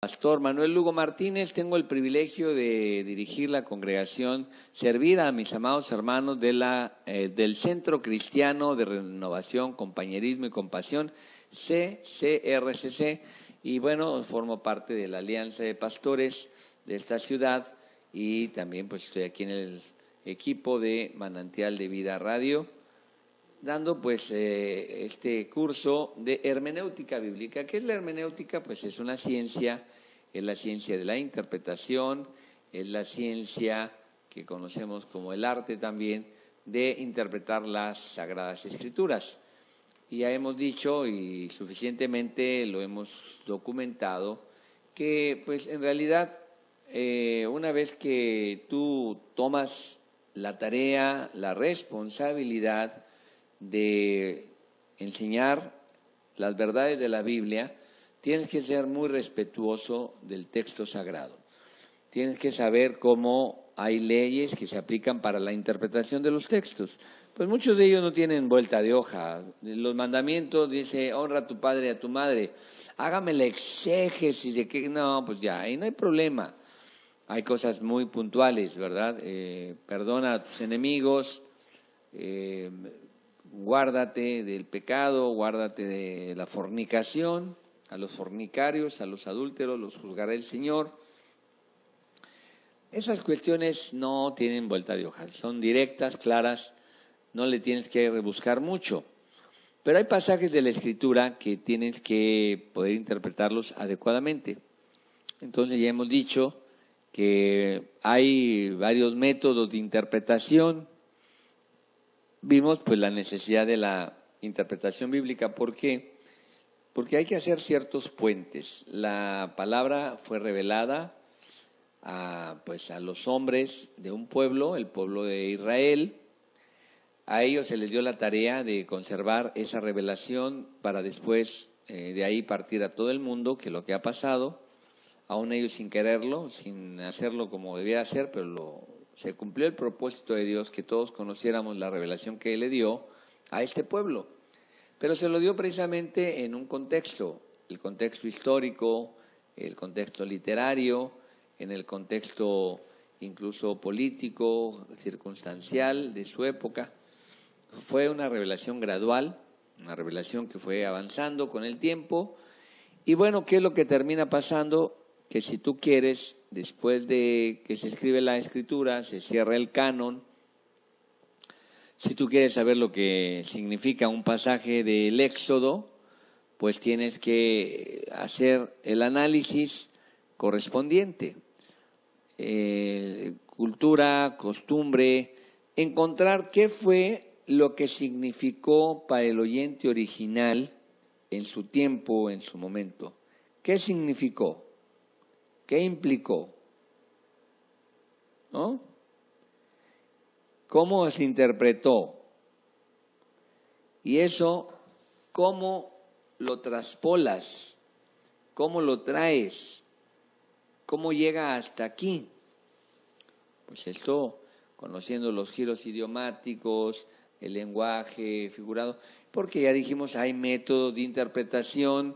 Pastor Manuel Lugo Martínez, tengo el privilegio de dirigir la congregación, servir a mis amados hermanos del Centro Cristiano de Renovación, Compañerismo y Compasión, CCRCC, y bueno, formo parte de la Alianza de Pastores de esta ciudad y también pues estoy aquí en el equipo de Manantial de Vida Radio, dando pues este curso de hermenéutica bíblica. ¿Qué es la hermenéutica? Pues es una ciencia, es la ciencia de la interpretación, es la ciencia que conocemos como el arte también de interpretar las Sagradas Escrituras. Y ya hemos dicho y suficientemente lo hemos documentado que pues en realidad una vez que tú tomas la tarea, la responsabilidad de enseñar las verdades de la Biblia, tienes que ser muy respetuoso del texto sagrado. Tienes que saber cómo hay leyes que se aplican para la interpretación de los textos. Pues muchos de ellos no tienen vuelta de hoja. Los mandamientos dice, honra a tu padre y a tu madre. Hágame la exégesis de que no, pues ya, ahí no hay problema. Hay cosas muy puntuales, ¿verdad? Perdona a tus enemigos, guárdate del pecado, guárdate de la fornicación, a los fornicarios, a los adúlteros, los juzgará el Señor. Esas cuestiones no tienen vuelta de hoja, son directas, claras, no le tienes que rebuscar mucho. Pero hay pasajes de la Escritura que tienes que poder interpretarlos adecuadamente. Entonces ya hemos dicho que hay varios métodos de interpretación. Vimos pues la necesidad de la interpretación bíblica. ¿Por qué? Porque hay que hacer ciertos puentes. La palabra fue revelada a los hombres de un pueblo, el pueblo de Israel. A ellos se les dio la tarea de conservar esa revelación para después de ahí partir a todo el mundo, que es lo que ha pasado, aún ellos sin quererlo, sin hacerlo como debía hacer, pero se cumplió el propósito de Dios que todos conociéramos la revelación que Él le dio a este pueblo. Pero se lo dio precisamente en un contexto, el contexto histórico, el contexto literario, en el contexto incluso político, circunstancial de su época. Fue una revelación gradual, una revelación que fue avanzando con el tiempo. Y bueno, ¿qué es lo que termina pasando? Que si tú quieres, después de que se escribe la Escritura, se cierra el canon. Si tú quieres saber lo que significa un pasaje del Éxodo, pues tienes que hacer el análisis correspondiente. Cultura, costumbre, encontrar qué fue lo que significó para el oyente original en su tiempo, en su momento. ¿Qué significó? ¿Qué implicó? ¿No? ¿Cómo se interpretó? Y eso, ¿cómo lo traspolas? ¿Cómo lo traes? ¿Cómo llega hasta aquí? Pues esto, conociendo los giros idiomáticos, el lenguaje figurado, porque ya dijimos, hay métodos de interpretación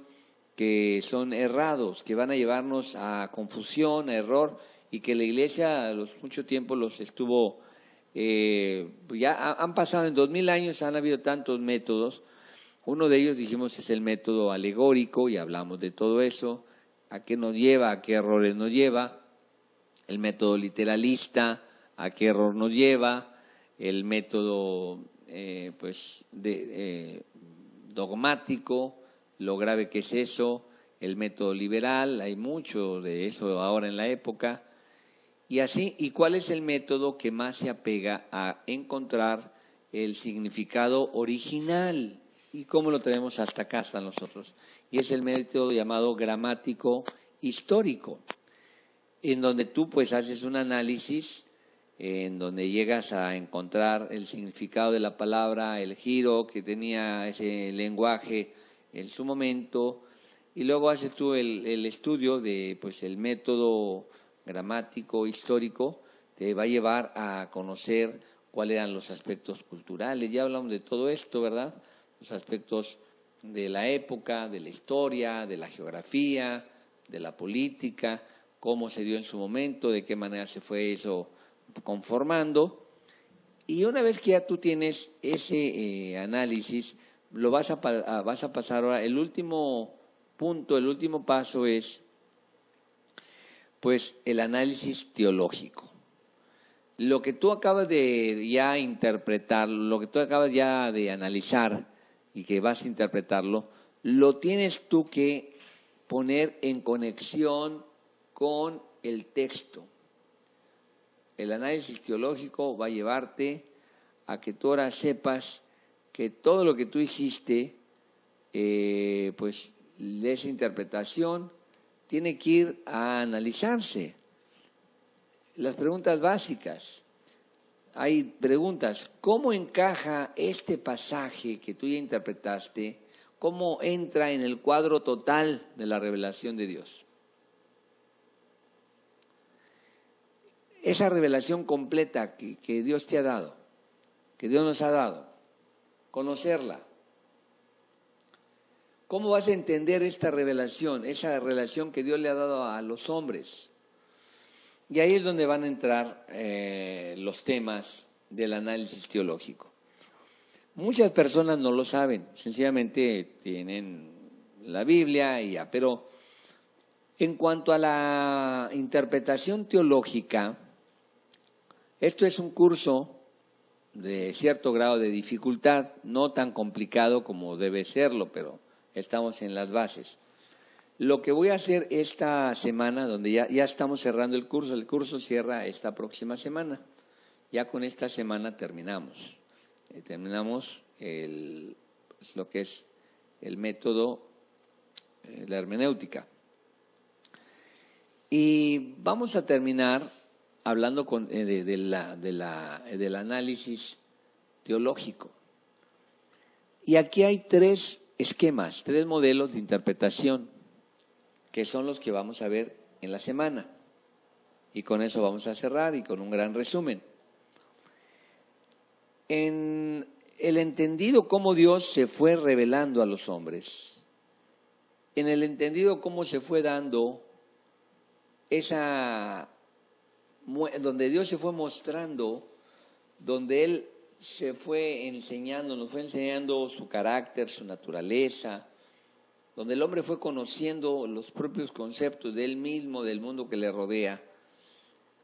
que son errados, que van a llevarnos a confusión, a error, y que la Iglesia a mucho tiempo los estuvo, ya han pasado en 2000 años, han habido tantos métodos. Uno de ellos, dijimos, es el método alegórico, y hablamos de todo eso, a qué nos lleva, a qué errores nos lleva. El método literalista, a qué error nos lleva. El método dogmático, lo grave que es eso. El método liberal, hay mucho de eso ahora en la época. Y así, ¿y cuál es el método que más se apega a encontrar el significado original? ¿Y cómo lo tenemos hasta acá, hasta nosotros? Y es el método llamado gramático histórico, en donde tú pues haces un análisis, en donde llegas a encontrar el significado de la palabra, el giro que tenía ese lenguaje en su momento, y luego haces tú el estudio de pues el método gramático histórico, te va a llevar a conocer cuáles eran los aspectos culturales. Ya hablamos de todo esto, ¿verdad? Los aspectos de la época, de la historia, de la geografía, de la política, cómo se dio en su momento, de qué manera se fue eso conformando. Y una vez que ya tú tienes ese análisis, lo vas a pasar ahora. El último punto, el último paso es, pues, el análisis teológico. Lo que tú acabas de ya interpretar, lo que tú acabas ya de analizar y que vas a interpretarlo, lo tienes tú que poner en conexión con el texto. El análisis teológico va a llevarte a que tú ahora sepas que todo lo que tú hiciste, pues esa interpretación tiene que ir a analizarse. Las preguntas básicas. Hay preguntas, ¿cómo encaja este pasaje que tú ya interpretaste? ¿Cómo entra en el cuadro total de la revelación de Dios? Esa revelación completa que Dios te ha dado, que Dios nos ha dado, conocerla. ¿Cómo vas a entender esta revelación, esa relación que Dios le ha dado a los hombres? Y ahí es donde van a entrar los temas del análisis teológico. Muchas personas no lo saben, sencillamente tienen la Biblia y ya, pero en cuanto a la interpretación teológica, esto es un curso de cierto grado de dificultad, no tan complicado como debe serlo, pero estamos en las bases. Lo que voy a hacer esta semana, donde ya estamos cerrando el curso cierra esta próxima semana, ya con esta semana terminamos. Terminamos lo que es el método, la hermenéutica. Y vamos a terminar hablando del análisis teológico. Y aquí hay 3 esquemas, 3 modelos de interpretación, que son los que vamos a ver en la semana. Y con eso vamos a cerrar y con un gran resumen. En el entendido cómo Dios se fue revelando a los hombres, en el entendido cómo se fue dando donde Dios se fue mostrando, donde Él se fue enseñando, nos fue enseñando su carácter, su naturaleza, donde el hombre fue conociendo los propios conceptos de él mismo, del mundo que le rodea.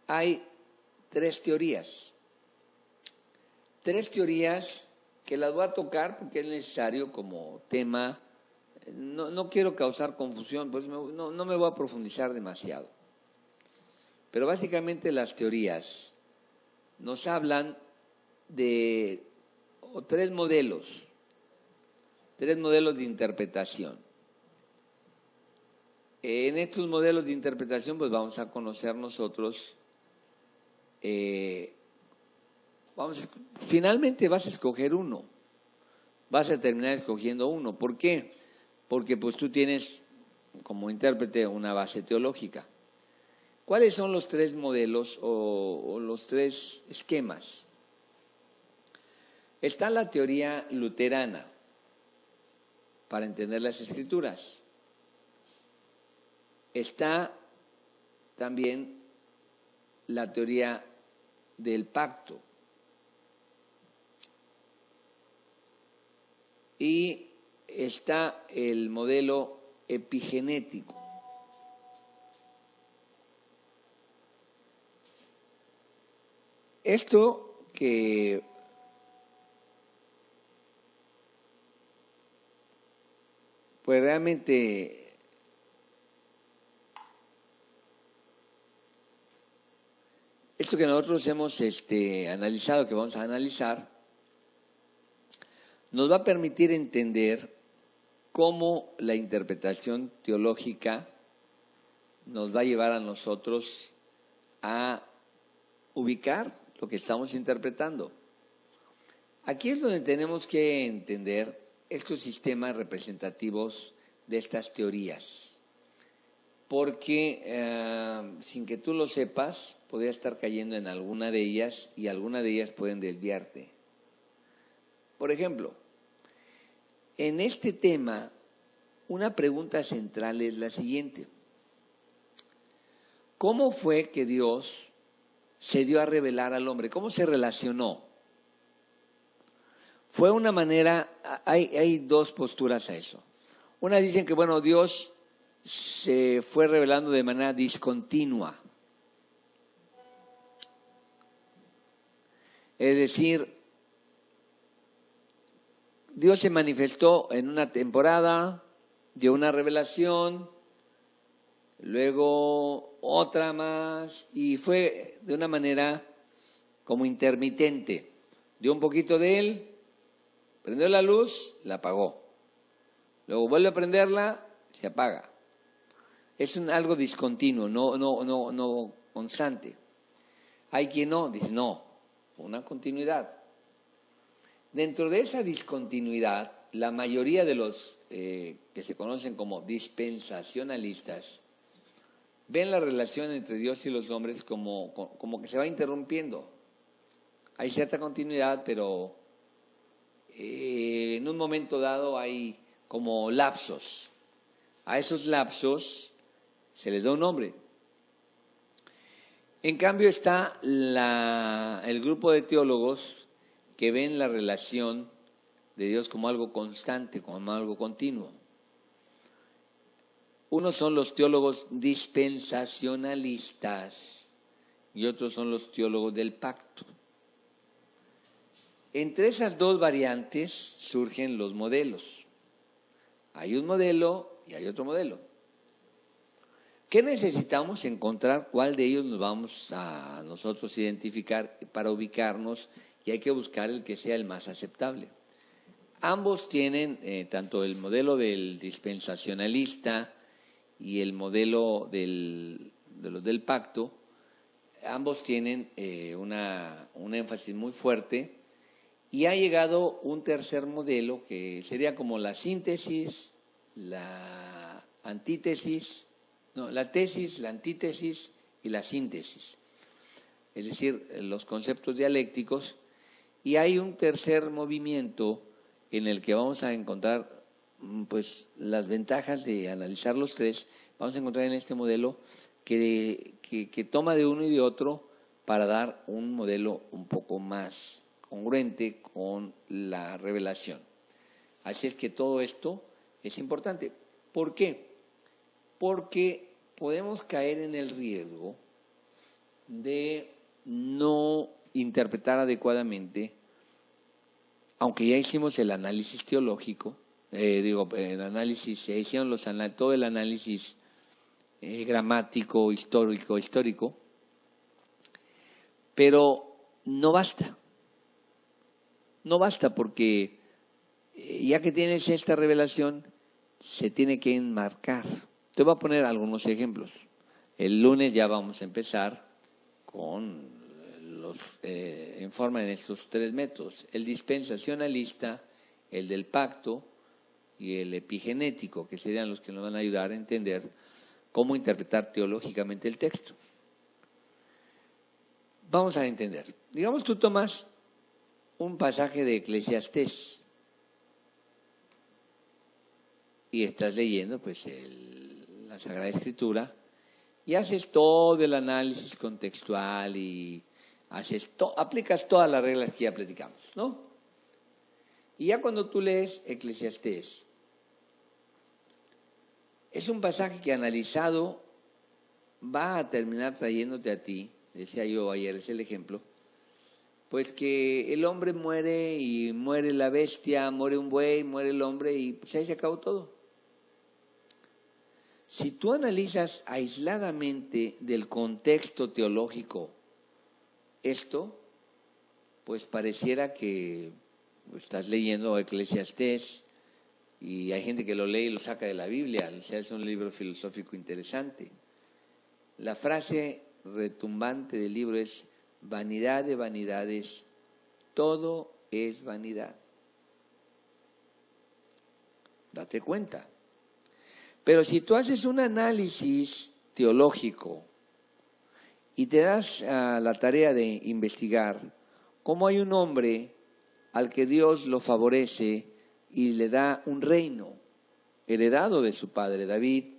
Hay 3 teorías. 3 teorías que las voy a tocar porque es necesario como tema. No quiero causar confusión, pues no me voy a profundizar demasiado. Pero básicamente las teorías nos hablan de 3 modelos de interpretación. En estos modelos de interpretación pues vamos a conocer nosotros, finalmente vas a escoger uno, vas a terminar escogiendo uno. ¿Por qué? Porque pues tú tienes como intérprete una base teológica. ¿Cuáles son los 3 modelos o los 3 esquemas? Está la teoría luterana para entender las Escrituras. Está también la teoría del pacto. Y está el modelo epigenético. Esto que pues realmente esto que nosotros hemos analizado, que vamos a analizar, nos va a permitir entender cómo la interpretación teológica nos va a llevar a nosotros a ubicar lo que estamos interpretando. Aquí es donde tenemos que entender estos sistemas representativos de estas teorías, porque sin que tú lo sepas, podrías estar cayendo en alguna de ellas y alguna de ellas pueden desviarte. Por ejemplo, en este tema, una pregunta central es la siguiente. ¿cómo fue que Dios se dio a revelar al hombre? ¿Cómo se relacionó? Fue una manera, hay dos posturas a eso. Una dicen que, bueno, Dios se fue revelando de manera discontinua. Es decir, Dios se manifestó en una temporada, dio una revelación, luego otra más, y fue de una manera como intermitente. Dio un poquito de él, prendió la luz, la apagó. Luego vuelve a prenderla, se apaga. Es algo discontinuo, no constante. Hay quien no, dice no, una continuidad. Dentro de esa discontinuidad, la mayoría de los que se conocen como dispensacionalistas ven la relación entre Dios y los hombres como que se va interrumpiendo. Hay cierta continuidad, pero en un momento dado hay como lapsos. A esos lapsos se les da un nombre. En cambio está el grupo de teólogos que ven la relación de Dios como algo constante, como algo continuo. Unos son los teólogos dispensacionalistas y otros son los teólogos del pacto. Entre esas dos variantes surgen los modelos. Hay un modelo y hay otro modelo. ¿Qué necesitamos? Encontrar cuál de ellos nos vamos a nosotros identificar para ubicarnos, y hay que buscar el que sea el más aceptable. Ambos tienen, tanto el modelo del dispensacionalista y el modelo de los del pacto, ambos tienen un énfasis muy fuerte, y ha llegado un tercer modelo que sería como la síntesis, la antítesis, la tesis, la antítesis y la síntesis, es decir, los conceptos dialécticos. Y hay un tercer movimiento en el que vamos a encontrar pues las ventajas de analizar los tres. Vamos a encontrar en este modelo que toma de uno y de otro para dar un modelo un poco más congruente con la revelación. Así es que todo esto es importante. ¿Por qué? Porque podemos caer en el riesgo de no interpretar adecuadamente, aunque ya hicimos el análisis teológico, hicieron todo el análisis gramático, histórico, pero no basta. No basta porque ya que tienes esta revelación, se tiene que enmarcar. Te voy a poner algunos ejemplos. El lunes ya vamos a empezar con en forma en estos tres métodos: el dispensacionalista, el del pacto y el epigenético, que serían los que nos van a ayudar a entender cómo interpretar teológicamente el texto. Vamos a entender. Digamos, tú tomas un pasaje de Eclesiastés y estás leyendo pues la Sagrada Escritura y haces todo el análisis contextual y aplicas todas las reglas que ya platicamos, ¿no? Y ya cuando tú lees Eclesiastés, es un pasaje que analizado va a terminar trayéndote a ti, decía yo ayer, es el ejemplo, pues que el hombre muere y muere la bestia, muere un buey, muere el hombre y pues ahí se acabó todo. Si tú analizas aisladamente del contexto teológico esto, pues pareciera que estás leyendo Eclesiastés y hay gente que lo lee y lo saca de la Biblia, o sea, es un libro filosófico interesante. La frase retumbante del libro es: vanidad de vanidades, todo es vanidad. Date cuenta. Pero si tú haces un análisis teológico y te das a la tarea de investigar cómo hay un hombre al que Dios lo favorece y le da un reino heredado de su padre David,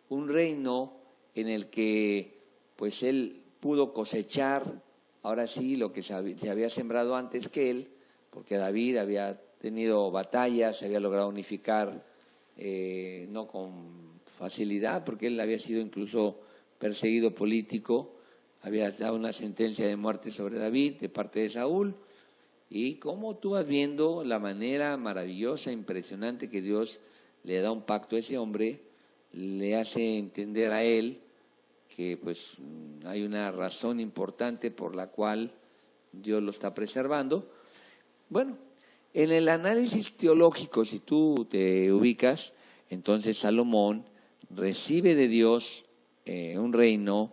un reino en el que pues él pudo cosechar, ahora sí, lo que se había sembrado antes que él, porque David había tenido batallas, se había logrado unificar, no con facilidad, porque él había sido incluso perseguido político, había dado una sentencia de muerte sobre David de parte de Saúl, y como tú vas viendo la manera maravillosa, impresionante que Dios le da un pacto a ese hombre, le hace entender a él que pues hay una razón importante por la cual Dios lo está preservando. Bueno, en el análisis teológico, si tú te ubicas, entonces Salomón recibe de Dios un reino,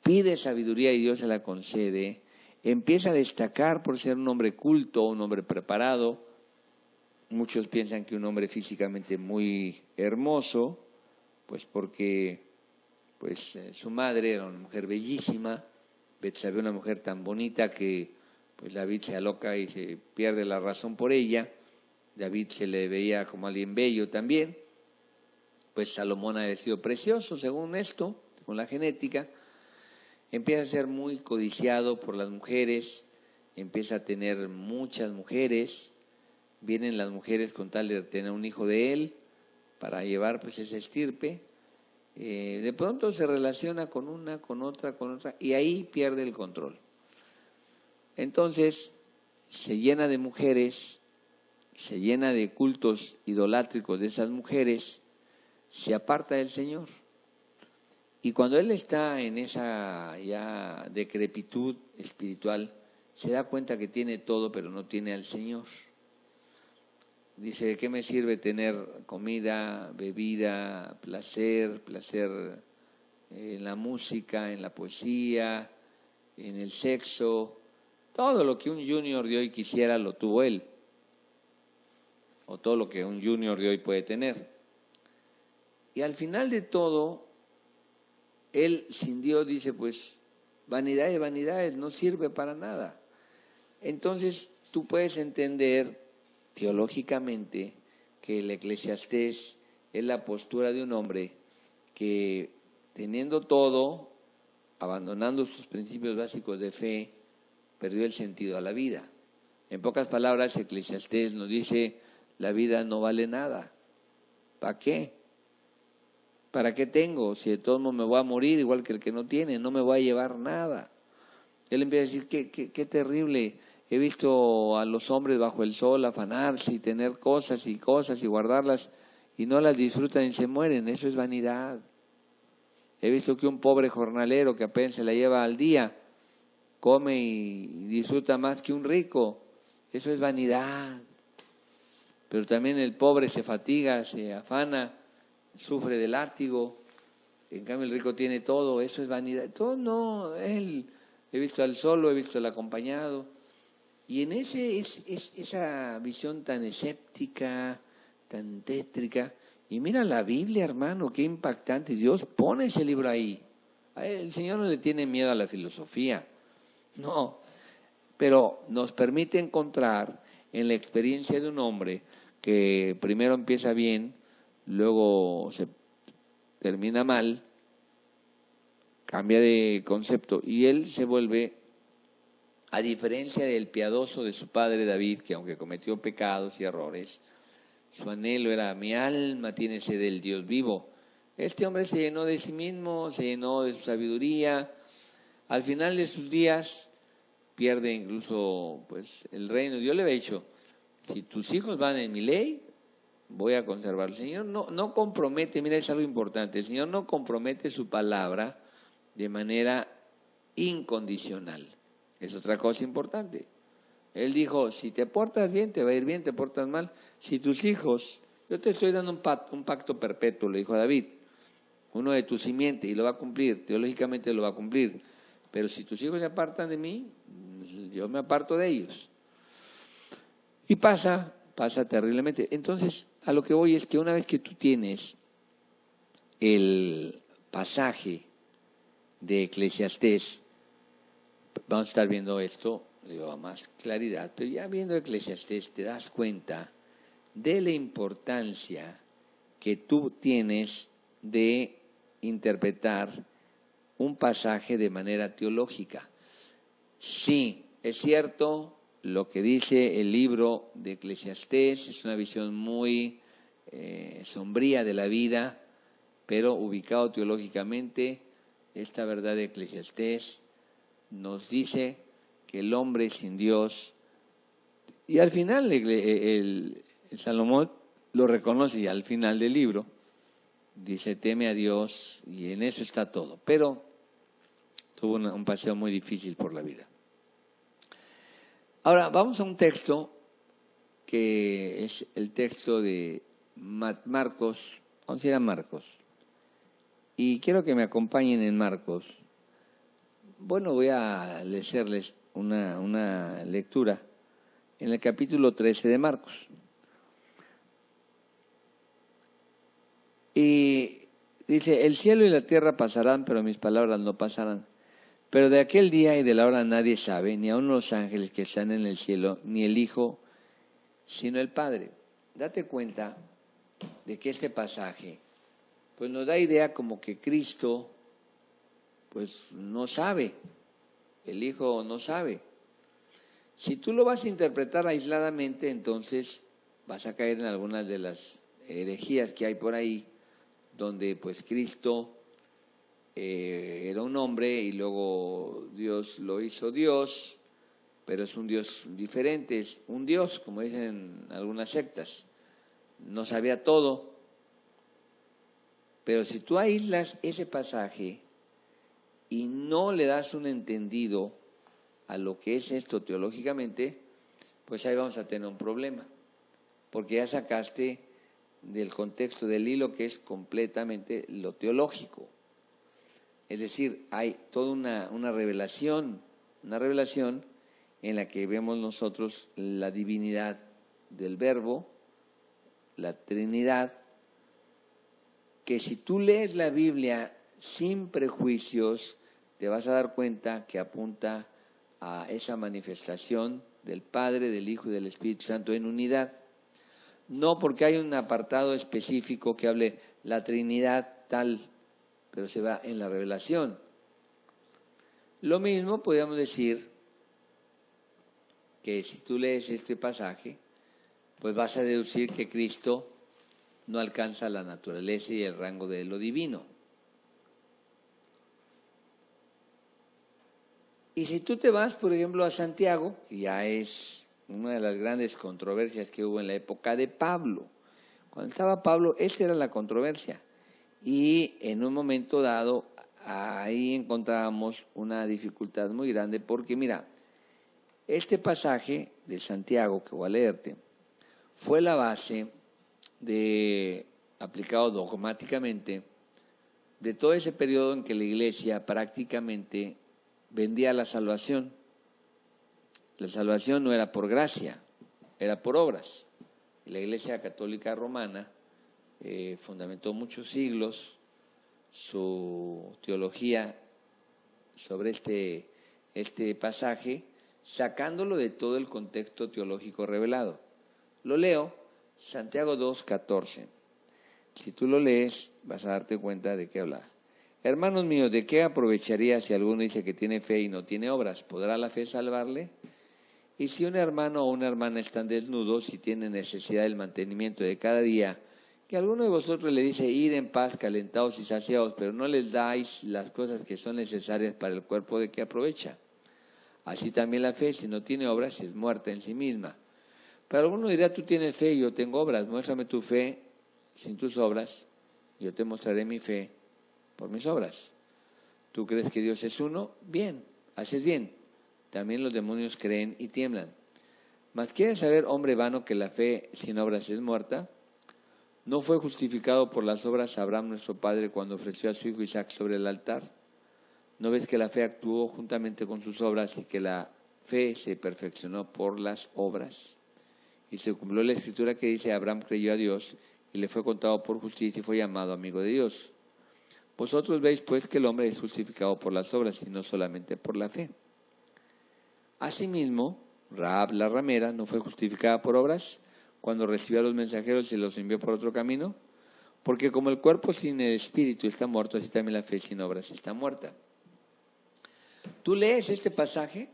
pide sabiduría y Dios se la concede, empieza a destacar por ser un hombre culto, un hombre preparado. Muchos piensan que un hombre físicamente muy hermoso, pues porque su madre era una mujer bellísima, Betsabé una mujer tan bonita que pues David se aloca y se pierde la razón por ella. David se le veía como alguien bello también. Pues Salomón ha sido precioso según esto, según la genética. Empieza a ser muy codiciado por las mujeres, empieza a tener muchas mujeres. Vienen las mujeres con tal de tener un hijo de él para llevar pues esa estirpe. De pronto se relaciona con una, con otra, y ahí pierde el control. Entonces se llena de mujeres, se llena de cultos idolátricos de esas mujeres, se aparta del Señor. Y cuando él está en esa ya decrepitud espiritual, se da cuenta que tiene todo, pero no tiene al Señor. Dice, ¿de qué me sirve tener comida, bebida, placer en la música, en la poesía, en el sexo? Todo lo que un junior de hoy quisiera lo tuvo él, o todo lo que un junior de hoy puede tener. Y al final de todo, él sin Dios dice, pues, vanidad de vanidades, no sirve para nada. Entonces, tú puedes entender teológicamente que el Eclesiastés es la postura de un hombre que, teniendo todo, abandonando sus principios básicos de fe, perdió el sentido a la vida. En pocas palabras, Eclesiastés nos dice, la vida no vale nada. ¿Para qué? ¿Para qué tengo? Si de todos modos me voy a morir igual que el que no tiene, no me voy a llevar nada. Él empieza a decir, qué terrible. He visto a los hombres bajo el sol afanarse y tener cosas y guardarlas y no las disfrutan y se mueren. Eso es vanidad. He visto que un pobre jornalero que apenas se la lleva al día come y disfruta más que un rico. Eso es vanidad. Pero también el pobre se fatiga, se afana, sufre de látigo. En cambio el rico tiene todo. Eso es vanidad. Todo no, él. He visto al solo, he visto al acompañado. Y en esa visión tan escéptica, tan tétrica, y mira la Biblia, hermano, qué impactante. Dios pone ese libro ahí. El Señor no le tiene miedo a la filosofía, no, pero nos permite encontrar en la experiencia de un hombre que primero empieza bien, luego se termina mal, cambia de concepto y él se vuelve, a diferencia del piadoso de su padre David, que aunque cometió pecados y errores, su anhelo era, mi alma tiene sed del Dios vivo. Este hombre se llenó de sí mismo, se llenó de su sabiduría. Al final de sus días pierde incluso pues el reino. Dios le había dicho, si tus hijos van en mi ley, voy a conservarlo. El Señor no compromete, mira, es algo importante, el Señor no compromete su palabra de manera incondicional. Es otra cosa importante. Él dijo, si te portas bien, te va a ir bien, te portas mal. Si tus hijos, yo te estoy dando un pacto perpetuo, le dijo a David, uno de tu simiente, y lo va a cumplir, teológicamente lo va a cumplir. Pero si tus hijos se apartan de mí, yo me aparto de ellos. Y pasa terriblemente. Entonces, a lo que voy es que una vez que tú tienes el pasaje de Eclesiastés, vamos a estar viendo esto, a más claridad, pero ya viendo Eclesiastés te das cuenta de la importancia que tú tienes de interpretar un pasaje de manera teológica. Sí, es cierto lo que dice el libro de Eclesiastés, es una visión muy sombría de la vida, pero ubicado teológicamente, esta verdad de Eclesiastés nos dice que el hombre sin Dios, y al final el Salomón lo reconoce, y al final del libro dice, teme a Dios, y en eso está todo. Pero tuvo un paseo muy difícil por la vida. Ahora, vamos a un texto que es el texto de Marcos, vamos a ir a Marcos, y quiero que me acompañen en Marcos. Bueno, voy a leerles una lectura en el capítulo 13 de Marcos. Y dice, el cielo y la tierra pasarán, pero mis palabras no pasarán. Pero de aquel día y de la hora nadie sabe, ni aun los ángeles que están en el cielo, ni el Hijo, sino el Padre. Date cuenta de que este pasaje pues nos da idea como que Cristo pues no sabe, el Hijo no sabe. Si tú lo vas a interpretar aisladamente, entonces vas a caer en algunas de las herejías que hay por ahí, donde pues Cristo era un hombre y luego Dios lo hizo Dios, pero es un Dios diferente, es un Dios, como dicen algunas sectas, no sabía todo. Pero si tú aíslas ese pasaje y no le das un entendido a lo que es esto teológicamente, pues ahí vamos a tener un problema, porque ya sacaste del contexto del hilo que es completamente lo teológico. Es decir, hay toda una revelación en la que vemos nosotros la divinidad del Verbo, la Trinidad, que si tú lees la Biblia sin prejuicios, te vas a dar cuenta que apunta a esa manifestación del Padre, del Hijo y del Espíritu Santo en unidad. No porque hay un apartado específico que hable la Trinidad tal, pero se va en la revelación. Lo mismo podríamos decir que si tú lees este pasaje, pues vas a deducir que Cristo no alcanza la naturaleza y el rango de lo divino. Y si tú te vas, por ejemplo, a Santiago, que ya es una de las grandes controversias que hubo en la época de Pablo. Cuando estaba Pablo, esta era la controversia. Y en un momento dado, ahí encontrábamos una dificultad muy grande, porque mira, este pasaje de Santiago, que voy a leerte, fue la base aplicado dogmáticamente, de todo ese periodo en que la Iglesia prácticamente vendía la salvación. La salvación no era por gracia, era por obras. La Iglesia Católica Romana fundamentó muchos siglos su teología sobre este pasaje, sacándolo de todo el contexto teológico revelado. Lo leo, Santiago 2:14. Si tú lo lees, vas a darte cuenta de qué habla. Hermanos míos, ¿de qué aprovecharía si alguno dice que tiene fe y no tiene obras? ¿Podrá la fe salvarle? Y si un hermano o una hermana están desnudos y tienen necesidad del mantenimiento de cada día, que alguno de vosotros le dice, id en paz, calentados y saciados, pero no les dais las cosas que son necesarias para el cuerpo, ¿de qué aprovecha? Así también la fe, si no tiene obras, es muerta en sí misma. Pero alguno dirá, tú tienes fe y yo tengo obras, muéstrame tu fe sin tus obras, yo te mostraré mi fe por mis obras. ¿Tú crees que Dios es uno? Bien, haces bien. También los demonios creen y tiemblan. ¿Mas quieres saber, hombre vano, que la fe sin obras es muerta? ¿No fue justificado por las obras Abraham nuestro padre cuando ofreció a su hijo Isaac sobre el altar? ¿No ves que la fe actuó juntamente con sus obras y que la fe se perfeccionó por las obras? Y se cumplió la escritura que dice, Abraham creyó a Dios y le fue contado por justicia y fue llamado amigo de Dios. Vosotros veis pues que el hombre es justificado por las obras y no solamente por la fe. Asimismo, Rahab la ramera no fue justificada por obras cuando recibió a los mensajeros y los envió por otro camino, porque como el cuerpo sin el espíritu está muerto, así también la fe sin obras está muerta. Tú lees este pasaje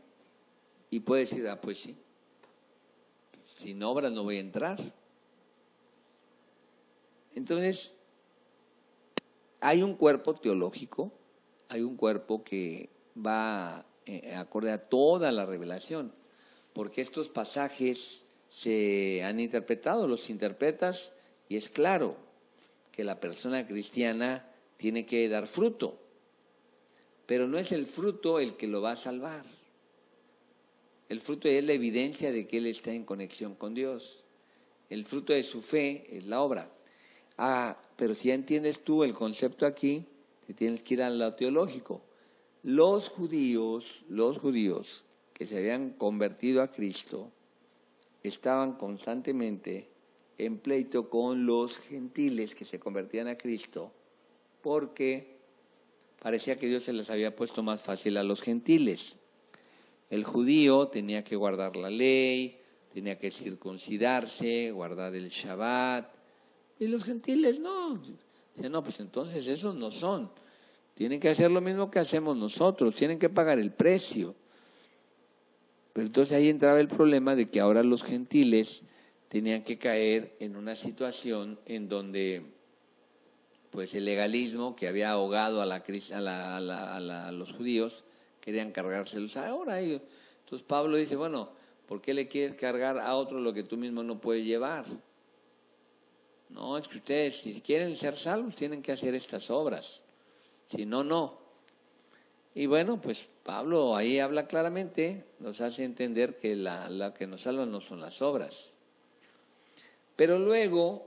y puedes decir, pues sí, sin obras no voy a entrar. Entonces, hay un cuerpo teológico, hay un cuerpo que va acorde a toda la revelación, porque estos pasajes se han interpretado, los interpretas y es claro que la persona cristiana tiene que dar fruto, pero no es el fruto el que lo va a salvar. El fruto es la evidencia de que él está en conexión con Dios. El fruto de su fe es la obra. Pero si ya entiendes tú el concepto aquí, te tienes que ir a lo teológico. Los judíos que se habían convertido a Cristo estaban constantemente en pleito con los gentiles que se convertían a Cristo, porque parecía que Dios se les había puesto más fácil a los gentiles. El judío tenía que guardar la ley, tenía que circuncidarse, guardar el Shabbat, y los gentiles no. Dicen, no, pues entonces esos no son. Tienen que hacer lo mismo que hacemos nosotros, tienen que pagar el precio. Pero entonces ahí entraba el problema de que ahora los gentiles tenían que caer en una situación en donde pues el legalismo que había ahogado a los judíos, querían cargárselos ahora. Entonces Pablo dice, bueno, ¿por qué le quieres cargar a otro lo que tú mismo no puedes llevar? No, es que ustedes, si quieren ser salvos, tienen que hacer estas obras. Si no, no. Y bueno, pues Pablo ahí habla claramente, nos hace entender que la que nos salva no son las obras. Pero luego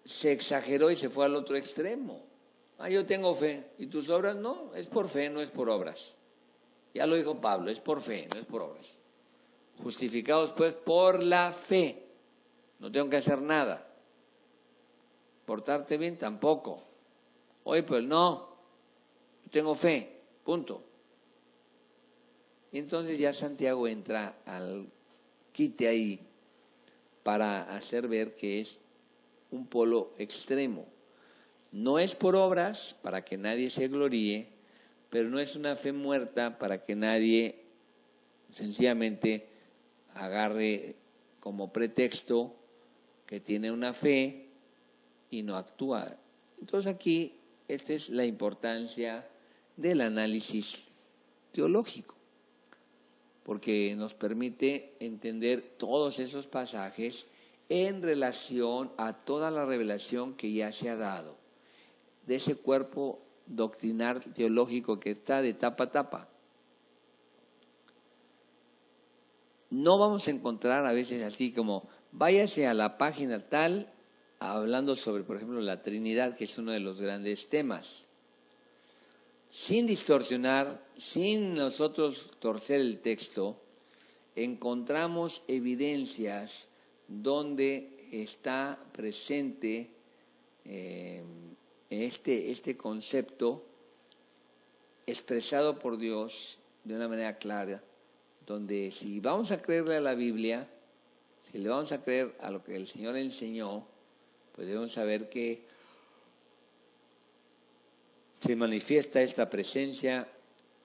se exageró y se fue al otro extremo. Yo tengo fe, ¿y tus obras? No, es por fe, no es por obras. Ya lo dijo Pablo, es por fe, no es por obras. Justificados pues por la fe, no tengo que hacer nada. Portarte bien tampoco. Oye, pues no, yo tengo fe, punto. Y entonces ya Santiago entra al quite ahí para hacer ver que es un polo extremo. No es por obras para que nadie se gloríe, pero no es una fe muerta para que nadie sencillamente agarre como pretexto que tiene una fe y no actúa. Entonces aquí esta es la importancia del análisis teológico, porque nos permite entender todos esos pasajes en relación a toda la revelación que ya se ha dado, de ese cuerpo doctrinal teológico que está de tapa a tapa. No vamos a encontrar a veces así como, váyase a la página tal, hablando sobre, por ejemplo, la Trinidad, que es uno de los grandes temas. Sin distorsionar, sin nosotros torcer el texto, encontramos evidencias donde está presente este concepto expresado por Dios de una manera clara, donde si vamos a creerle a la Biblia, si le vamos a creer a lo que el Señor enseñó, pues debemos saber que se manifiesta esta presencia,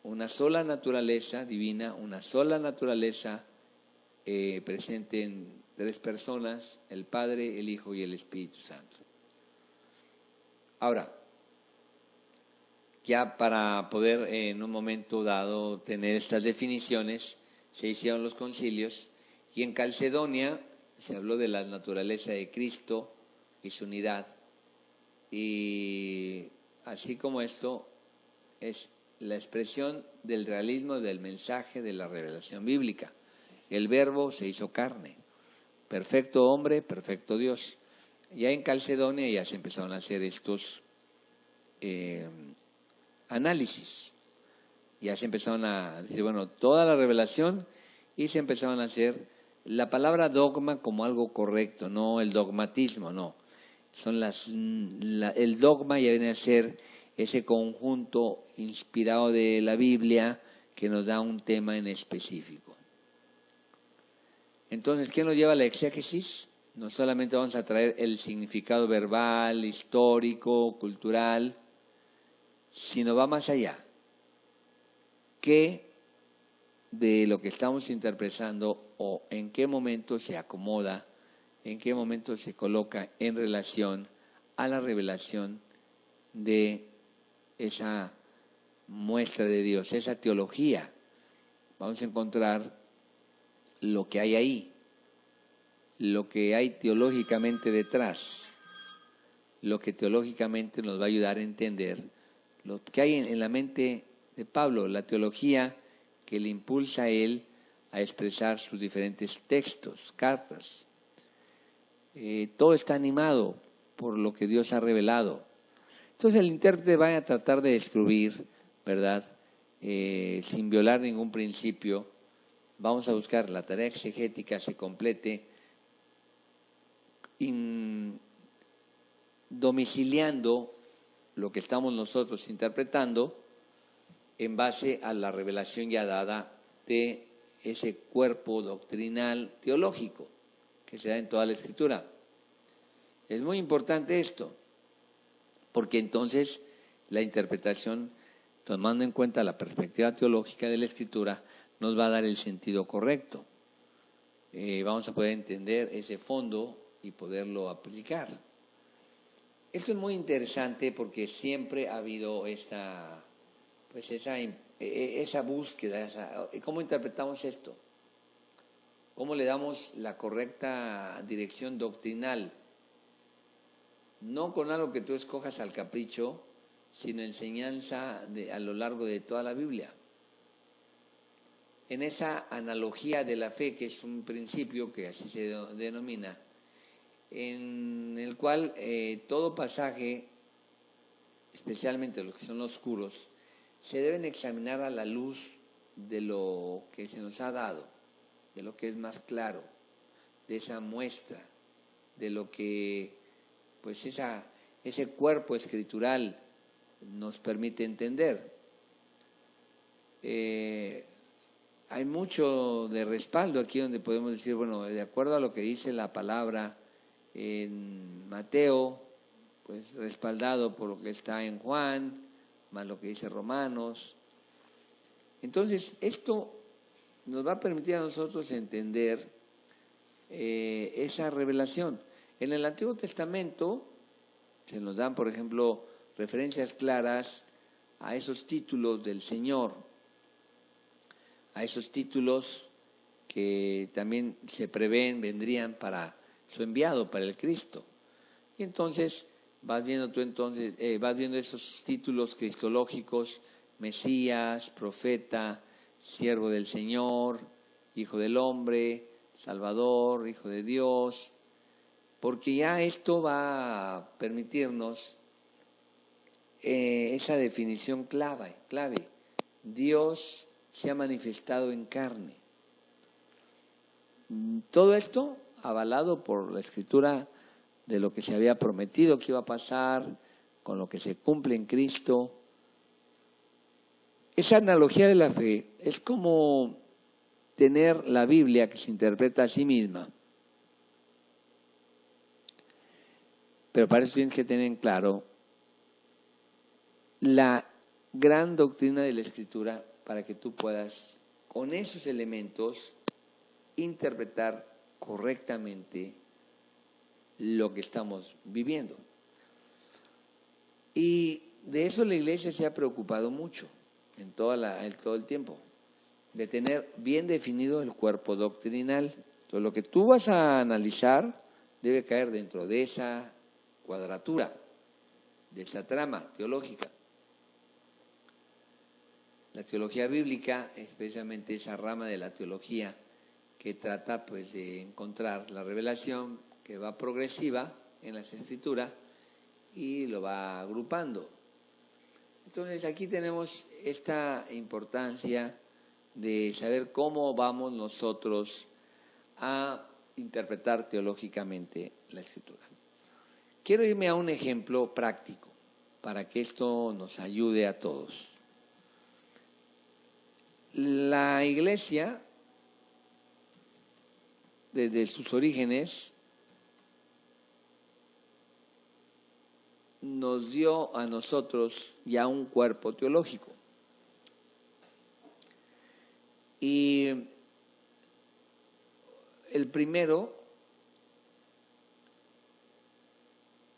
una sola naturaleza divina, una sola naturaleza presente en tres personas, el Padre, el Hijo y el Espíritu Santo. Ahora, ya para poder en un momento dado tener estas definiciones, se hicieron los concilios y en Calcedonia se habló de la naturaleza de Cristo y su unidad. Y así como esto es la expresión del realismo del mensaje de la revelación bíblica. El Verbo se hizo carne, perfecto hombre, perfecto Dios. Ya en Calcedonia ya se empezaron a hacer estos análisis. Ya se empezaron a decir, bueno, toda la revelación, y se empezaron a hacer la palabra dogma como algo correcto, no el dogmatismo, no. El dogma ya viene a ser ese conjunto inspirado de la Biblia que nos da un tema en específico. Entonces, ¿qué nos lleva a la exégesis? No solamente vamos a traer el significado verbal, histórico, cultural, sino va más allá. qué de lo que estamos interpretando o en qué momento se acomoda, en qué momento se coloca en relación a la revelación de esa muestra de Dios, esa teología. Vamos a encontrar lo que hay ahí, lo que hay teológicamente detrás, lo que teológicamente nos va a ayudar a entender lo que hay en la mente de Pablo, la teología que le impulsa a él a expresar sus diferentes textos, cartas. Todo está animado por lo que Dios ha revelado. Entonces el intérprete va a tratar de descubrir, ¿verdad? Sin violar ningún principio. Vamos a buscar la tarea exegética se complete domiciliando lo que estamos nosotros interpretando en base a la revelación ya dada de ese cuerpo doctrinal teológico que se da en toda la Escritura. Es muy importante esto, porque entonces la interpretación, tomando en cuenta la perspectiva teológica de la Escritura, nos va a dar el sentido correcto. Vamos a poder entender ese fondo y poderlo aplicar. Esto es muy interesante porque siempre ha habido esa búsqueda. ¿Cómo interpretamos esto? ¿Cómo le damos la correcta dirección doctrinal? No con algo que tú escojas al capricho, sino enseñanza a lo largo de toda la Biblia. En esa analogía de la fe, que es un principio que así se denomina, en el cual todo pasaje, especialmente los que son oscuros, se deben examinar a la luz de lo que se nos ha dado, de lo que es más claro, de esa muestra, de lo que pues ese cuerpo escritural nos permite entender. Hay mucho de respaldo aquí donde podemos decir, bueno, de acuerdo a lo que dice la palabra en Mateo, pues respaldado por lo que está en Juan, más lo que dice Romanos. Entonces, esto nos va a permitir a nosotros entender esa revelación. En el Antiguo Testamento se nos dan, por ejemplo, referencias claras a esos títulos del Señor, a esos títulos que también se prevén vendrían para su enviado, para el Cristo. Y entonces vas viendo esos títulos cristológicos: Mesías, profeta, siervo del Señor, Hijo del Hombre, Salvador, Hijo de Dios, porque ya esto va a permitirnos esa definición clave. Dios se ha manifestado en carne. Todo esto avalado por la Escritura de lo que se había prometido que iba a pasar, con lo que se cumple en Cristo. Esa analogía de la fe es como tener la Biblia que se interpreta a sí misma. Pero para eso tienes que tener en claro la gran doctrina de la Escritura para que tú puedas, con esos elementos, interpretar correctamente lo que estamos viviendo. Y de eso la Iglesia se ha preocupado mucho en todo el tiempo, de tener bien definido el cuerpo doctrinal. Entonces, lo que tú vas a analizar debe caer dentro de esa cuadratura, de esa trama teológica. La teología bíblica es precisamente esa rama de la teología que trata pues de encontrar la revelación que va progresiva en las Escrituras y lo va agrupando. Entonces aquí tenemos esta importancia de saber cómo vamos nosotros a interpretar teológicamente la Escritura. Quiero irme a un ejemplo práctico para que esto nos ayude a todos. La Iglesia, desde sus orígenes, nos dio a nosotros ya un cuerpo teológico. Y el primero,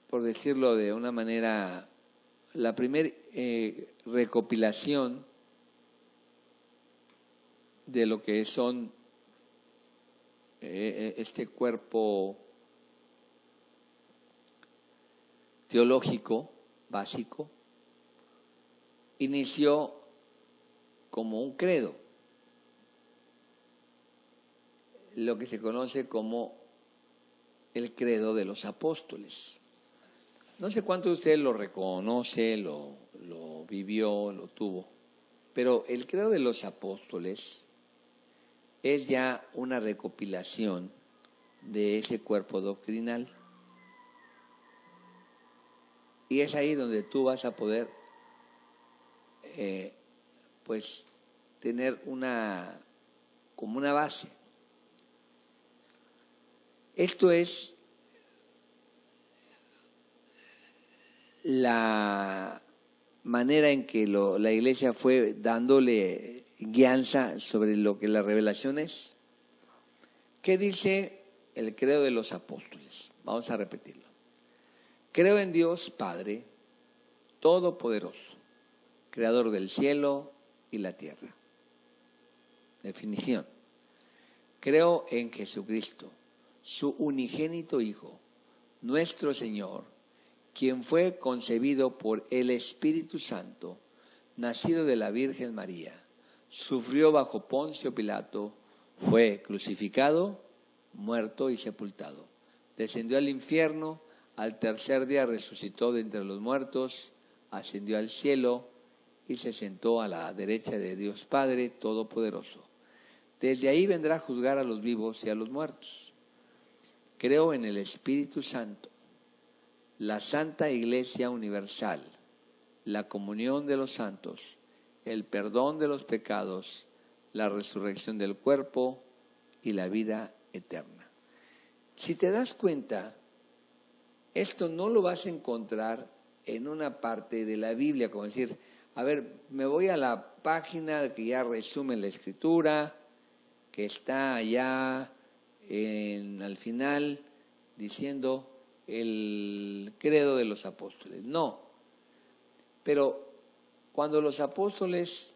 por decirlo de una manera, la primera recopilación de lo que son este cuerpo teológico básico, inició como un credo, lo que se conoce como el credo de los apóstoles. No sé cuántos de ustedes lo reconoce, lo vivió, lo tuvo, pero el credo de los apóstoles es ya una recopilación de ese cuerpo doctrinal. Y es ahí donde tú vas a poder, pues, tener como una base. Esto es la manera en que la Iglesia fue dándole guianza sobre lo que la revelación es. ¿Qué dice el credo de los apóstoles? Vamos a repetirlo. Creo en Dios Padre Todopoderoso, Creador del cielo y la tierra. Definición. Creo en Jesucristo, su unigénito Hijo, nuestro Señor, quien fue concebido por el Espíritu Santo, nacido de la Virgen María, sufrió bajo Poncio Pilato, fue crucificado, muerto y sepultado. Descendió al infierno, al tercer día resucitó de entre los muertos, ascendió al cielo y se sentó a la derecha de Dios Padre Todopoderoso. Desde ahí vendrá a juzgar a los vivos y a los muertos. Creo en el Espíritu Santo, la Santa Iglesia Universal, la comunión de los santos, el perdón de los pecados, la resurrección del cuerpo y la vida eterna. Si te das cuenta, esto no lo vas a encontrar en una parte de la Biblia, como decir, a ver, me voy a la página que ya resume la Escritura, que está allá al final diciendo el credo de los apóstoles. No, pero cuando los apóstoles,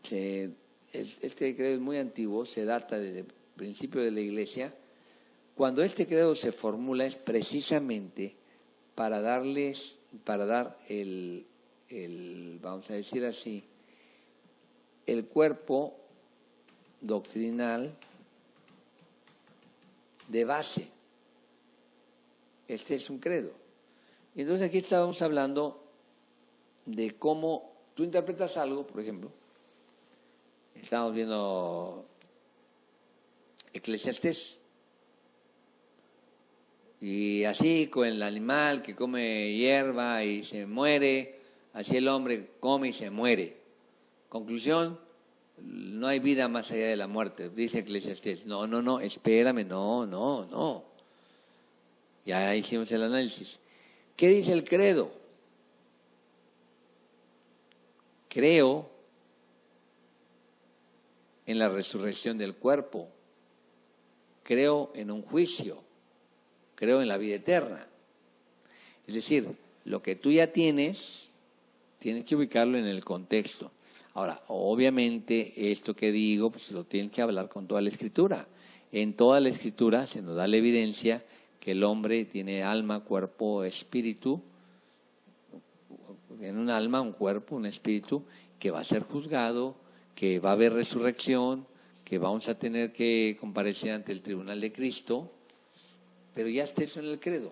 este credo es muy antiguo, se data desde el principio de la Iglesia. Cuando este credo se formula es precisamente para dar vamos a decir así, el cuerpo doctrinal de base. Este es un credo. Y entonces aquí estábamos hablando de cómo tú interpretas algo, por ejemplo, estamos viendo Eclesiastés. Y así con el animal que come hierba y se muere, así el hombre come y se muere. Conclusión, no hay vida más allá de la muerte, dice Eclesiastés. No, espérame, no. Ya hicimos el análisis. ¿Qué dice el credo? Creo en la resurrección del cuerpo. Creo en un juicio. Creo en la vida eterna. Es decir, lo que tú ya tienes que ubicarlo en el contexto. Ahora, obviamente, esto que digo, pues lo tienes que hablar con toda la Escritura. En toda la Escritura se nos da la evidencia que el hombre tiene alma, cuerpo, espíritu. En un alma, un cuerpo, un espíritu, que va a ser juzgado, que va a haber resurrección, que vamos a tener que comparecer ante el tribunal de Cristo. Pero ya está eso en el credo.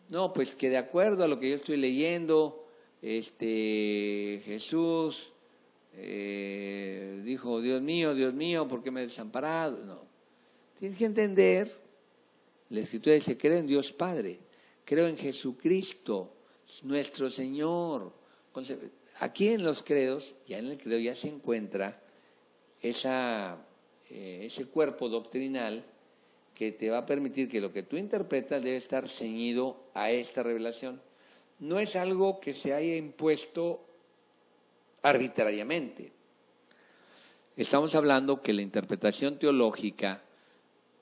No, pues que de acuerdo a lo que yo estoy leyendo, Jesús dijo, Dios mío, ¿por qué me he desamparado? No. Tienes que entender, la Escritura dice, creo en Dios Padre, creo en Jesucristo, nuestro Señor. Aquí en los credos, ya en el credo ya se encuentra ese cuerpo doctrinal que te va a permitir que lo que tú interpretas debe estar ceñido a esta revelación. No es algo que se haya impuesto arbitrariamente. estamos hablando que la interpretación teológica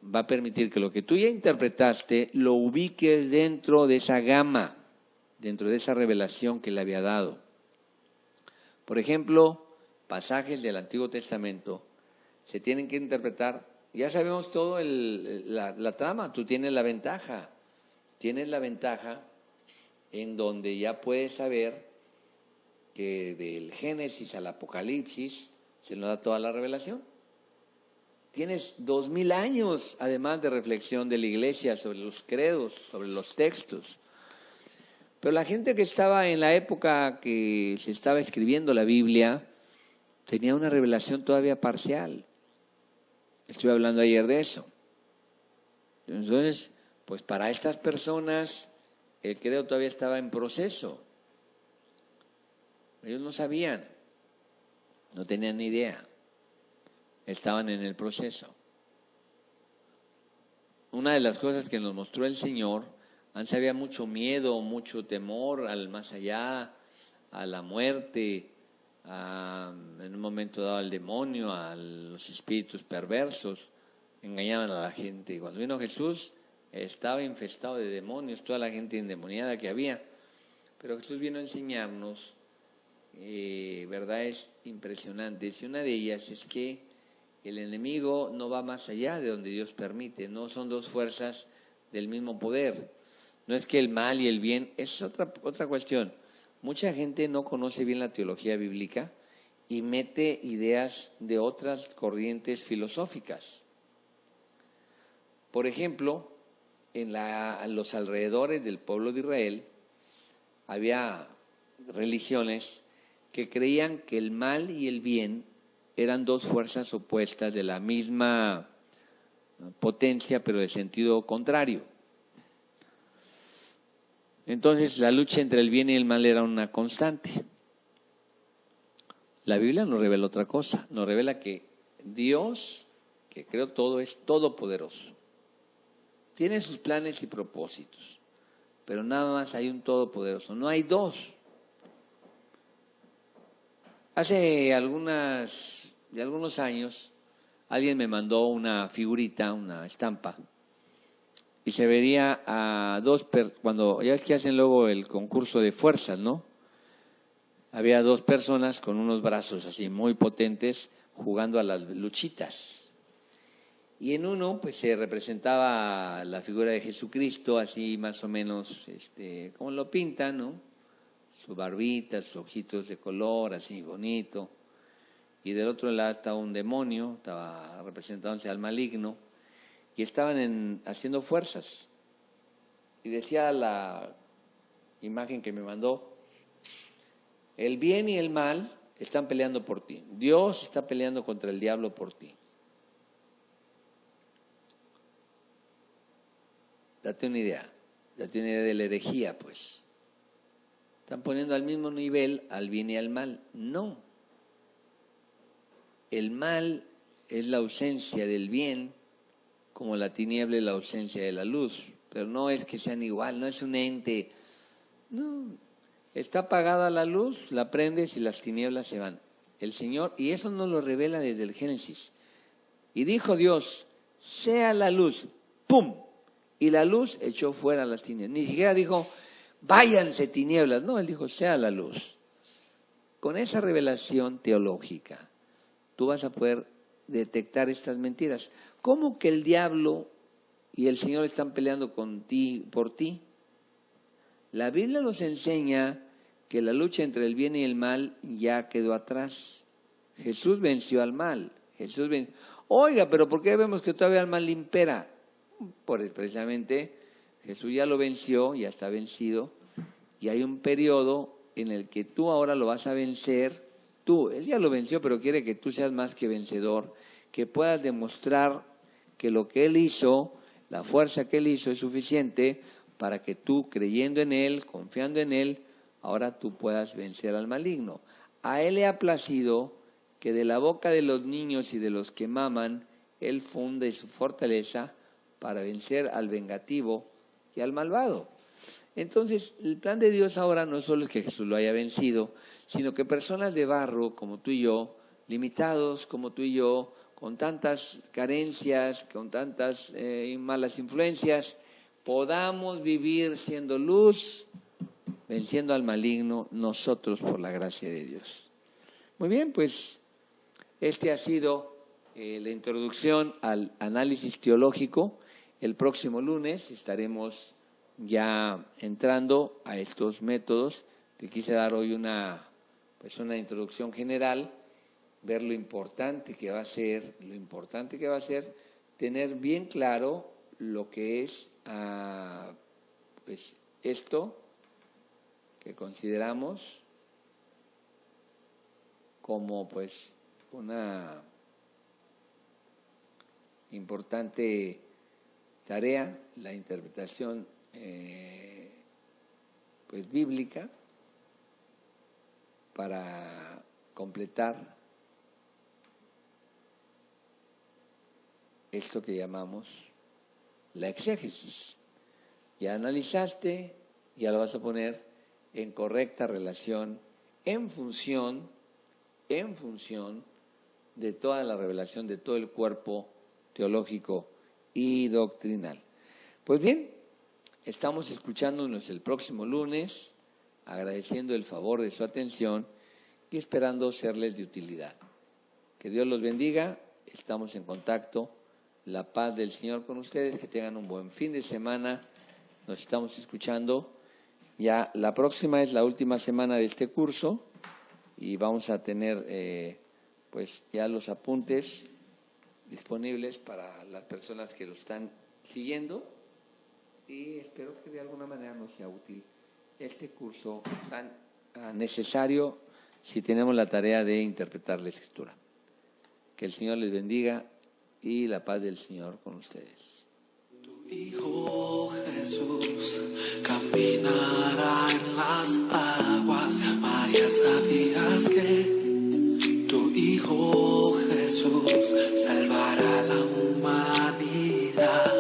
va a permitir que lo que tú ya interpretaste lo ubiques dentro de esa gama, dentro de esa revelación que le había dado. Por ejemplo, pasajes del Antiguo Testamento se tienen que interpretar. Ya sabemos todo la trama, tú tienes la ventaja en donde ya puedes saber que del Génesis al Apocalipsis se nos da toda la revelación. Tienes 2000 años, además, de reflexión de la iglesia sobre los credos, sobre los textos. Pero la gente que estaba en la época que se estaba escribiendo la Biblia tenía una revelación todavía parcial. Estuve hablando ayer de eso. Entonces, pues para estas personas el credo todavía estaba en proceso. Ellos no sabían, no tenían ni idea. Estaban en el proceso. Una de las cosas que nos mostró el Señor, antes había mucho miedo, mucho temor al más allá, a la muerte, en un momento dado al demonio, a los espíritus perversos, engañaban a la gente. Y cuando vino Jesús, estaba infestado de demonios, toda la gente endemoniada que había. Pero Jesús vino a enseñarnos verdades impresionantes, y una de ellas es que el enemigo no va más allá de donde Dios permite, no son dos fuerzas del mismo poder, no es que el mal y el bien, es otra cuestión. Mucha gente no conoce bien la teología bíblica y mete ideas de otras corrientes filosóficas. Por ejemplo, en los alrededores del pueblo de Israel había religiones que creían que el mal y el bien eran dos fuerzas opuestas de la misma potencia, pero de sentido contrario. Entonces, la lucha entre el bien y el mal era una constante. La Biblia nos revela otra cosa, nos revela que Dios, que creó todo, es todopoderoso. Tiene sus planes y propósitos, pero nada más hay un todopoderoso, no hay dos. Hace algunos años, alguien me mandó una figurita, una estampa, y se vería a cuando ya ves que hacen luego el concurso de fuerzas, ¿no? Había dos personas con unos brazos así muy potentes jugando a las luchitas. Y en uno pues se representaba la figura de Jesucristo, así más o menos como lo pintan, ¿no? Su barbita, sus ojitos de color, así bonito. Y del otro lado estaba un demonio, estaba representándose al maligno, y estaban haciendo fuerzas. Y decía la imagen que me mandó, el bien y el mal están peleando por ti. Dios está peleando contra el diablo por ti. Date una idea de la herejía, pues. Están poniendo al mismo nivel al bien y al mal. No. El mal es la ausencia del bien, como la tiniebla es la ausencia de la luz. Pero no es que sean igual, no es un ente. No, está apagada la luz, la prendes y las tinieblas se van. El Señor, y eso nos lo revela desde el Génesis. Y dijo Dios, sea la luz, ¡pum! Y la luz echó fuera las tinieblas. Ni siquiera dijo, váyanse tinieblas. No, Él dijo, sea la luz. Con esa revelación teológica, tú vas a poder detectar estas mentiras. ¿Cómo que el diablo y el Señor están peleando por ti? La Biblia nos enseña que la lucha entre el bien y el mal ya quedó atrás. Jesús venció al mal. Oiga, pero ¿por qué vemos que todavía el mal impera? Precisamente Jesús ya lo venció, ya está vencido, y hay un periodo en el que tú ahora lo vas a vencer. Él ya lo venció, pero quiere que tú seas más que vencedor, que puedas demostrar que lo que Él hizo, la fuerza que Él hizo es suficiente para que tú, creyendo en Él, confiando en Él, ahora tú puedas vencer al maligno. A Él le ha placido que de la boca de los niños y de los que maman, Él funde su fortaleza para vencer al vengativo y al malvado. Entonces, el plan de Dios ahora no solo es que Jesús lo haya vencido, sino que personas de barro, como tú y yo, limitados como tú y yo, con tantas carencias, con tantas malas influencias, podamos vivir siendo luz, venciendo al maligno, nosotros por la gracia de Dios. Muy bien, pues este ha sido la introducción al análisis teológico. El próximo lunes estaremos ya entrando a estos métodos. Te quise dar hoy una introducción general, ver lo importante que va a ser tener bien claro lo que es esto que consideramos como una importante tarea, la interpretación bíblica para completar esto que llamamos la exégesis. Ya analizaste, ya lo vas a poner en correcta relación, en función de toda la revelación, de todo el cuerpo teológico y doctrinal. Pues bien, estamos escuchándonos el próximo lunes, agradeciendo el favor de su atención y esperando serles de utilidad. Que Dios los bendiga, estamos en contacto. La paz del Señor con ustedes, que tengan un buen fin de semana. Nos estamos escuchando. Ya la próxima es la última semana de este curso y vamos a tener ya los apuntes disponibles para las personas que lo están siguiendo, y espero que de alguna manera nos sea útil este curso tan necesario si tenemos la tarea de interpretar la Escritura. Que el Señor les bendiga y la paz del Señor con ustedes. Tu Hijo Jesús caminará en las aguas. María, ¿sabías que tu Hijo Jesús salvará a la humanidad?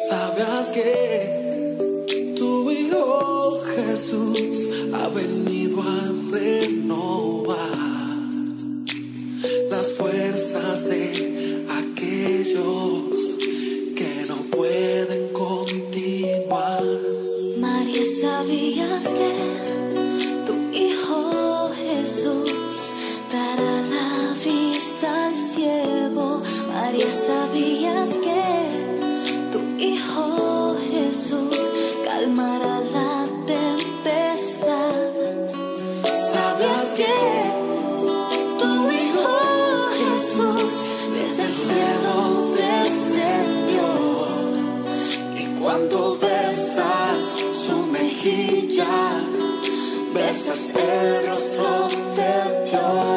¿Sabías que tu Hijo Jesús ha venido a renovar las fuerzas de aquellos que no pueden continuar? María, ¿sabías que tu Hijo Jesús dará la vista al ciego? María, ¿sabías que tu Hijo Jesús calmará la tempestad? ¿Sabías que tu Hijo Jesús desde el cielo descendió? Y cuando besas su mejilla, besas el rostro de Dios.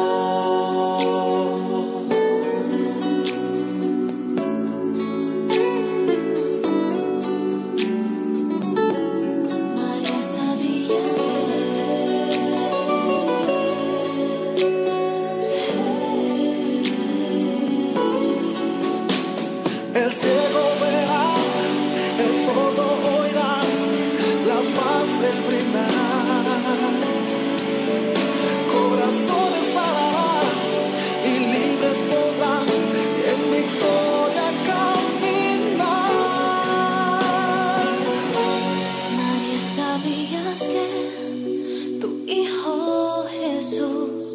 María, ¿sabías El ciego verá, el sordo oirá, la paz él brindará. Corazones sanará y libres podrán en victoria caminar. María, ¿sabías que tu Hijo Jesús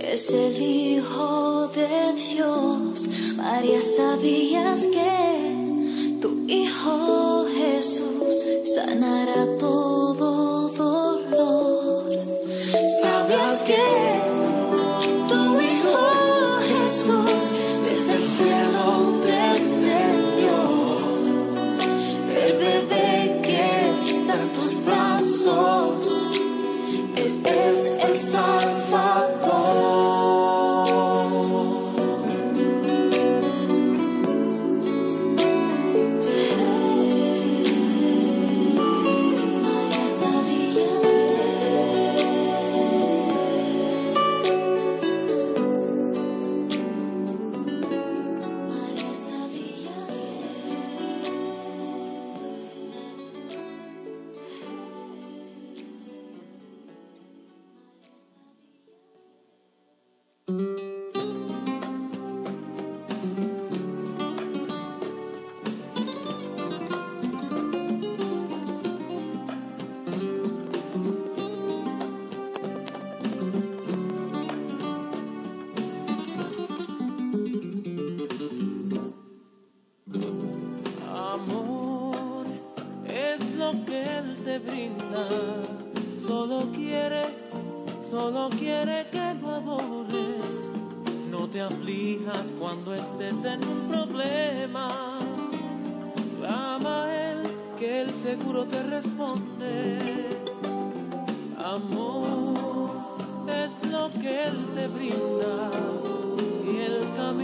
es el Hijo de Dios? María, ¿sabías que tu Hijo Jesús sanará todo dolor? ¿Sabías que tu Hijo Jesús desde el cielo descendió? El bebé que está en tus brazos, Él es el Salvador. es lo que Él te brinda. Solo quiere que lo adores. No te aflijas cuando estés en un problema. Clama a Él, que Él seguro te responde. Amor es lo que Él te brinda y el camino.